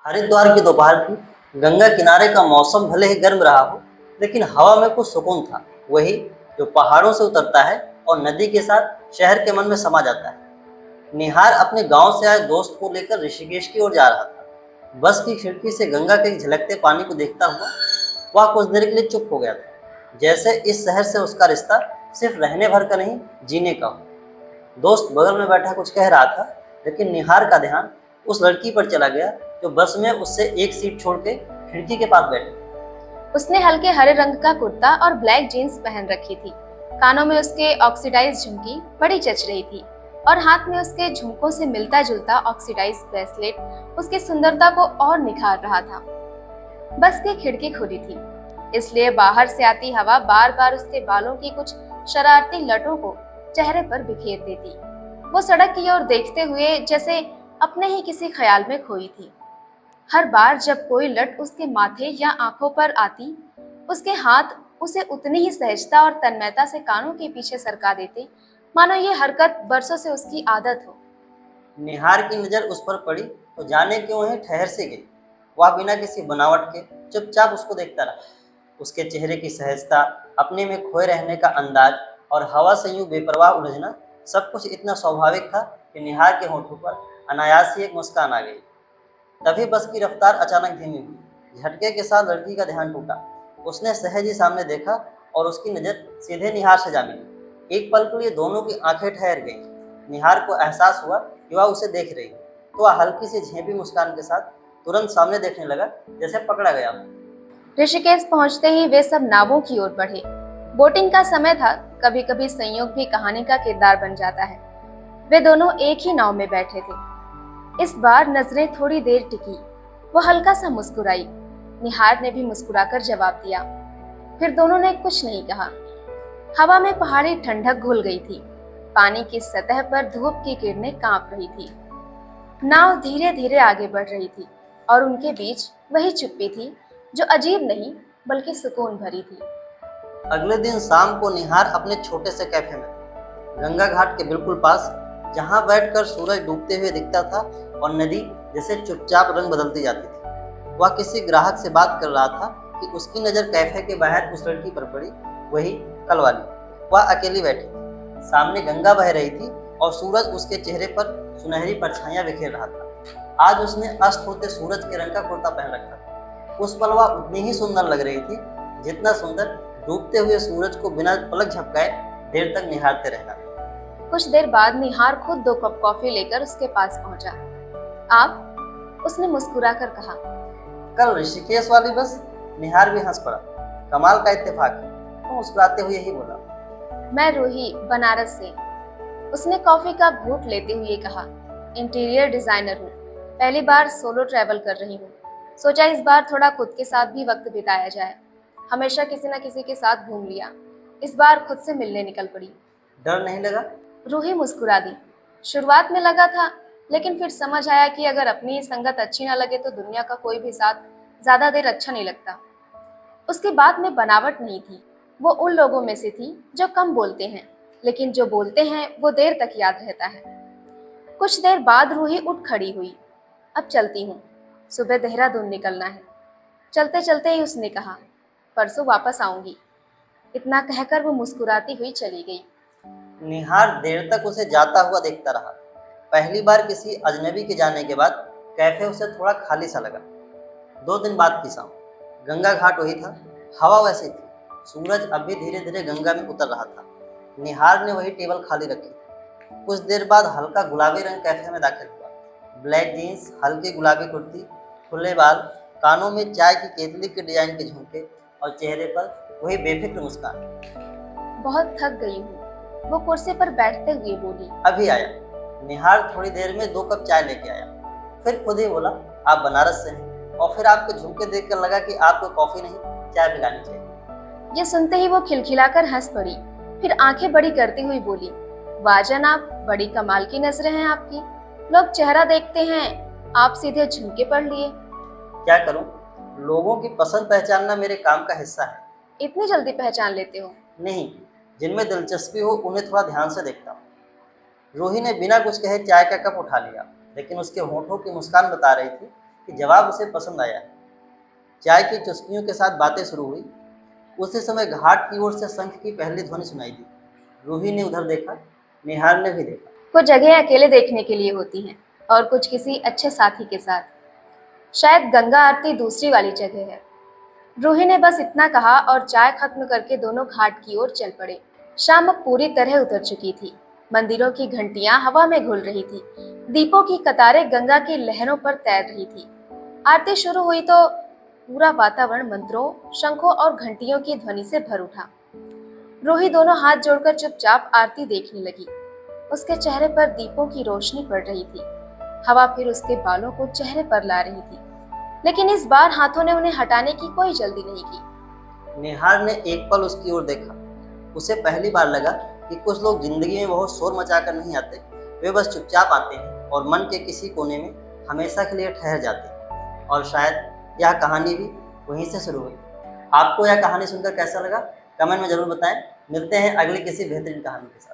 हरिद्वार की दोपहर की गंगा किनारे का मौसम भले ही गर्म रहा हो, लेकिन हवा में कुछ सुकून था, वही जो पहाड़ों से उतरता है और नदी के साथ शहर के मन में समा जाता है। निहार अपने गांव से आए दोस्त को लेकर ऋषिकेश की ओर जा रहा था। बस की खिड़की से गंगा के झलकते पानी को देखता हुआ वह कुछ देर के लिए चुप हो गया था, जैसे इस शहर से उसका रिश्ता सिर्फ रहने भर का नहीं, जीने का हो। दोस्त बगल में बैठा कुछ कह रहा था, लेकिन निहार का ध्यान उस लड़की पर चला गया जो बस में उससे एक सीट छोड़ के खिड़की के पास बैठी। उसने हल्के हरे रंग का कुर्ता और ब्लैक जीन्स पहन रखी थी। कानों में उसके ऑक्सीडाइज झुमकी बड़ी जच रही थी और हाथ में उसके झुमकों से मिलता जुलता ऑक्सीडाइज ब्रेसलेट उसकी सुंदरता को और निखार रहा था। बस की खिड़की खुली थी, इसलिए बाहर से आती हवा बार बार उसके बालों की कुछ शरारती लटों को चेहरे पर बिखेर देती। वो सड़क की ओर देखते हुए जैसे अपने ही किसी ख्याल में खोई थी। हर बार जब कोई लट उसके माथे या आंखों पर आती, उसके हाथ उसे उतनी ही सहजता और तन्मयता से कानों के पीछे सरका देते, मानो ये हरकत बरसों से उसकी आदत हो। निहार की नज़र उस पर पड़ी तो जाने क्यों है ठहर से गई। वह बिना किसी बनावट के चुपचाप उसको देखता रहा। उसके चेहरे की सहजता, अपने में खोए रहने का अंदाज और हवा से यूं बेपरवाह उलझना, सब कुछ इतना स्वाभाविक था कि निहार के होठों पर अनायास ही एक मुस्कान आ गई। तभी बस की रफ्तार अचानक धीमी हुई। झटके के साथ लड़की का ध्यान टूटा। उसने सहज ही सामने देखा और उसकी नज़र सीधे निहार से जा मिली। एक पल के लिए दोनों की आंखें ठहर गईं। निहार को एहसास हुआ कि वह उसे देख रही है, तो वह हल्की सी झेंपी मुस्कान के साथ तुरंत सामने देखने लगा, जैसे पकड़ा गया हो। ऋषिकेश पहुंचते ही वे सब नावों की ओर बढ़े। बोटिंग का समय था, कभी कभी संयोग भी कहानी का किरदार बन जाता है। वे दोनों एक ही नाव में बैठे थे। इस बार नजरें थोड़ी देर टिकी। वो हल्का सा मुस्कुराई। निहार ने भी मुस्कुराकर जवाब दिया। फिर दोनों ने कुछ नहीं कहा। हवा में पहाड़ी ठंडक घुल गई थी। पानी की सतह पर धूप की किरणें कांप रही थी। नाव धीरे धीरे आगे बढ़ रही थी और उनके बीच वही चुप्पी थी जो अजीब नहीं बल्कि सुकून भरी थी। अगले दिन शाम को निहार अपने छोटे से कैफे में था, गंगा घाट के बिल्कुल पास, जहां बैठकर सूरज डूबते हुए दिखता था और नदी जैसे चुपचाप रंग बदलती जाती थी। वह किसी ग्राहक से बात कर रहा था कि उसकी नज़र कैफे के बाहर उस लड़की पर पड़ी, वही कल वाली। वह अकेली बैठी थी, सामने गंगा बह रही थी और सूरज उसके चेहरे पर सुनहरी परछाइयां बिखेर रहा था। आज उसने अस्त होते सूरज के रंग का कुर्ता पहन रखा था। उस पल वह उतनी ही सुंदर लग रही थी जितना सुंदर डूबते हुए सूरज को बिना पलक झपकाए देर तक निहारते रहना। कुछ देर बाद निहार खुद 2 कप कॉफी लेकर उसके पास पहुंचा। आप? उसने मुस्कुराकर कहा। कल ऋषिकेश वाली बस? निहार भी हंस पड़ा। कमाल का इत्तेफाक है, वो मुस्कुराते हुए ही बोला। मैं रूही, बनारस से। उसने कॉफी का घूंट लेते हुए कहा। इंटीरियर डिजाइनर हूँ, पहली बार सोलो ट्रैवल कर रही हूँ। सोचा इस बार थोड़ा खुद के साथ भी वक्त बिताया जाए। हमेशा किसी न किसी के साथ घूम लिया, इस बार खुद से मिलने निकल पड़ी। डर नहीं लगा? रूही मुस्कुरा दी। शुरुआत में लगा था, लेकिन फिर समझ आया कि अगर अपनी ही संगत अच्छी ना लगे तो दुनिया का कोई भी साथ ज्यादा देर अच्छा नहीं लगता। उसकी बात में बनावट नहीं थी। वो उन लोगों में से थी जो कम बोलते हैं, लेकिन जो बोलते हैं वो देर तक याद रहता है। कुछ देर बाद रूही उठ खड़ी हुई। अब चलती हूँ, सुबह देहरादून निकलना है। चलते चलते ही उसने कहा, परसों वापस आऊंगी। इतना कहकर वो मुस्कुराती हुई चली गई। निहार देर तक उसे जाता हुआ देखता रहा। पहली बार किसी अजनबी के जाने के बाद कैफे उसे थोड़ा खाली सा लगा। 2 दिन बाद की शाम, गंगा घाट वही था, हवा वैसी थी, सूरज अब भी धीरे धीरे गंगा में उतर रहा था। निहार ने वही टेबल खाली रखी। कुछ देर बाद हल्का गुलाबी रंग कैफे में दाखिल हुआ। ब्लैक जीन्स, हल्की गुलाबी कुर्ती, खुले बाल, कानों में चाय की केतली के डिजाइन के झुमके और चेहरे पर वही बेफिक्र मुस्कान। बहुत थक गई हूँ, वो कुर्सी पर बैठते हुए बोली। अभी आया। निहार थोड़ी देर में 2 कप चाय लेके आया। फिर खुद ही बोला, आप बनारस से हैं, और फिर आपके झुमके देखकर लगा कि आपको कॉफी नहीं चाय पिलानी चाहिए। ये सुनते ही वो खिलखिलाकर हंस पड़ी, फिर आंखें बड़ी करती हुई बोली, वाह जनाब, बड़ी कमाल की नजरें हैं आपकी। लोग चेहरा देखते हैं, आप सीधे झुमके पढ़ लिए। क्या करूं, लोगों की पसंद पहचानना मेरे काम का हिस्सा है। इतनी जल्दी पहचान लेते हो? नहीं, जिनमें दिलचस्पी हो उन्हें थोड़ा ध्यान से देखता हूँ। रूही ने बिना कुछ कहे चाय का कप उठा लिया, लेकिन उसके होठों की मुस्कान बता रही थी कि जवाब उसे पसंद आया। चाय की चुस्कियों के साथ बातें शुरू हुई। उसी समय घाट की ओर से शंख की पहली ध्वनि सुनाई दी। रूही ने उधर देखा, निहार ने भी देखा। कुछ जगह अकेले देखने के लिए होती हैं और कुछ किसी अच्छे साथी के साथ। शायद गंगा आरती दूसरी वाली जगह है। रूही ने बस इतना कहा और चाय खत्म करके दोनों घाट की ओर चल पड़े। शाम अब पूरी तरह उतर चुकी थी। मंदिरों की घंटियां हवा में घुल रही थी। दीपों की कतारें गंगा की लहरों पर तैर रही थी। आरती शुरू हुई तो पूरा वातावरण मंत्रों, शंखों और घंटियों की ध्वनि से भर उठा। रूही दोनों हाथ जोड़कर चुपचाप आरती देखने लगी। उसके चेहरे पर दीपों की रोशनी पड़ रही थी। हवा फिर उसके बालों को चेहरे पर ला रही थी, लेकिन इस बार हाथों ने उन्हें हटाने की कोई जल्दी नहीं की। निहार ने एक पल उसकी ओर देखा। उसे पहली बार लगा कि कुछ लोग जिंदगी में बहुत शोर मचाकर नहीं आते, वे बस चुपचाप आते हैं और मन के किसी कोने में हमेशा के लिए ठहर जाते हैं। और शायद यह कहानी भी वहीं से शुरू हुई। आपको यह कहानी सुनकर कैसा लगा, कमेंट में ज़रूर बताएं। मिलते हैं अगली किसी बेहतरीन कहानी के साथ।